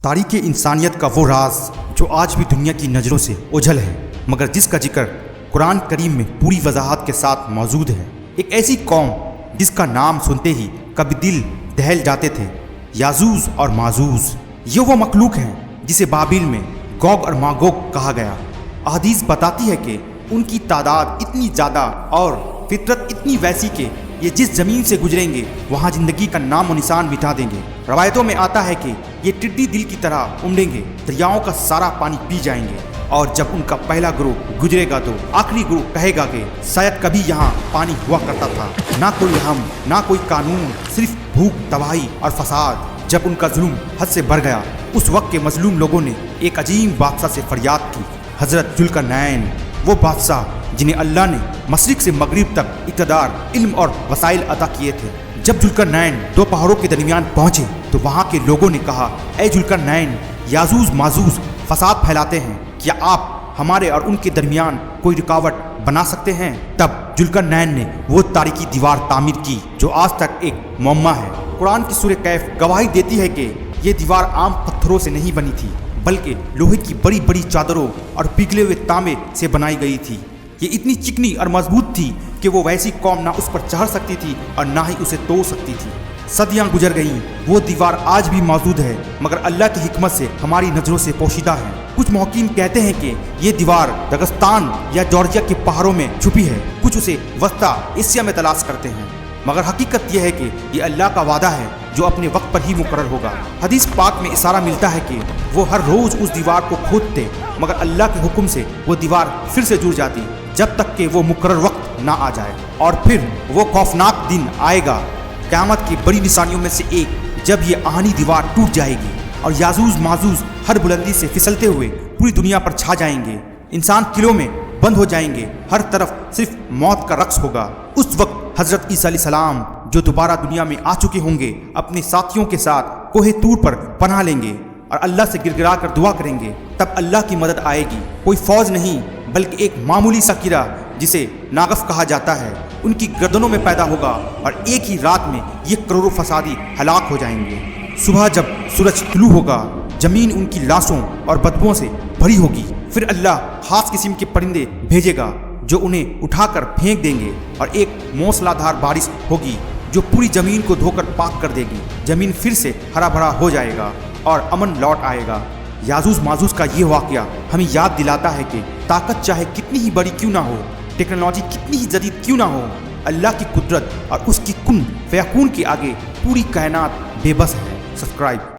تاریخ انسانیت کا وہ راز جو آج بھی دنیا کی نظروں سے اوجھل ہے، مگر جس کا ذکر قرآن کریم میں پوری وضاحت کے ساتھ موجود ہے۔ ایک ایسی قوم جس کا نام سنتے ہی کبھی دل دہل جاتے تھے، یاجوج اور ماجوج۔ یہ وہ مخلوق ہیں جسے بابل میں گوگ اور ماگوگ کہا گیا۔ احادیث بتاتی ہے کہ ان کی تعداد اتنی زیادہ اور فطرت اتنی ویسی کہ یہ جس زمین سے گزریں گے وہاں زندگی کا نام و نشان مٹا دیں گے۔ روایتوں میں آتا ہے کہ یہ ٹڈی دل کی طرح امڑیں گے، دریاؤں کا سارا پانی پی جائیں گے، اور جب ان کا پہلا گروہ گزرے گا تو آخری گروہ کہے گا کہ شاید کبھی یہاں پانی ہوا کرتا تھا، نہ کوئی رحم نہ کوئی قانون، صرف بھوک، تباہی اور فساد۔ جب ان کا ظلم حد سے بڑھ گیا، اس وقت کے مظلوم لوگوں نے ایک عظیم بادشاہ سے فریاد کی، حضرت ذوالقرنین، وہ بادشاہ جنہیں اللہ نے مشرق سے مغرب تک اقتدار، علم اور وسائل عطا کیے تھے۔ جب ذوالقرنین دو پہاڑوں کے درمیان پہنچے تو وہاں کے لوگوں نے کہا، اے ذوالقرنین، یاجوج ماجوج فساد پھیلاتے ہیں، کیا آپ ہمارے اور ان کے درمیان کوئی رکاوٹ بنا سکتے ہیں؟ تب ذوالقرنین نے وہ تاریخی دیوار تعمیر کی جو آج تک ایک معمہ ہے۔ قرآن کی سورہ کہف گواہی دیتی ہے کہ یہ دیوار عام پتھروں سے نہیں بنی تھی، بلکہ لوہے کی بڑی بڑی چادروں اور پگھلے ہوئے تانبے سے بنائی گئی تھی۔ یہ اتنی چکنی اور مضبوط تھی کہ وہ ویسی قوم نہ اس پر چڑھ سکتی تھی اور نہ ہی اسے توڑ سکتی تھی۔ صدیاں گزر گئیں، وہ دیوار آج بھی موجود ہے، مگر اللہ کی حکمت سے ہماری نظروں سے پوشیدہ ہے۔ کچھ محققین کہتے ہیں کہ یہ دیوار داغستان یا جارجیا کے پہاڑوں میں چھپی ہے، کچھ اسے وسطی ایشیا میں تلاش کرتے ہیں، مگر حقیقت یہ ہے کہ یہ اللہ کا وعدہ ہے جو اپنے وقت پر ہی مقرر ہوگا۔ حدیث پاک میں اشارہ ملتا ہے کہ وہ ہر روز اس دیوار کو کھودتے، مگر اللہ کے حکم سے وہ دیوار پھر سے جڑ جاتی جب تک کہ وہ مقرر وقت نہ آ جائے۔ اور پھر وہ خوفناک دن آئے گا، قیامت کی بڑی نشانیوں میں سے ایک، جب یہ آہنی دیوار ٹوٹ جائے گی اور یاجوج ماجوج ہر بلندی سے پھسلتے ہوئے پوری دنیا پر چھا جائیں گے۔ انسان قلعوں میں بند ہو جائیں گے، ہر طرف صرف موت کا رقص ہوگا۔ اس وقت حضرت عیسیٰ علیہ السلام جو دوبارہ دنیا میں آ چکے ہوں گے، اپنے ساتھیوں کے ساتھ کوہ طور پر پناہ لیں گے اور اللہ سے گر گرا کر دعا کریں گے۔ تب اللہ کی مدد آئے گی، کوئی فوج نہیں بلکہ ایک معمولی سا قلعہ جسے ناگف کہا جاتا ہے ان کی گردنوں میں پیدا ہوگا، اور ایک ہی رات میں یہ کروڑوں فسادی ہلاک ہو جائیں گے۔ صبح جب سورج طلوع ہوگا، زمین ان کی لاشوں اور بدبوؤں سے بھری ہوگی۔ پھر اللہ خاص قسم کے پرندے بھیجے گا جو انہیں اٹھا کر پھینک دیں گے، اور ایک موسلا دھار بارش ہوگی جو پوری زمین کو دھو کر پاک کر دے گی۔ زمین پھر سے ہرا بھرا ہو جائے گا اور امن لوٹ آئے گا۔ یاجوج ماجوج کا یہ واقعہ ہمیں یاد دلاتا ہے کہ طاقت چاہے کتنی ہی بڑی کیوں نہ ہو، ٹیکنالوجی کتنی ہی جدید کیوں نہ ہو، اللہ کی قدرت اور اس کی کن فیکون کے آگے پوری کائنات بے بس ہے۔ سبسکرائب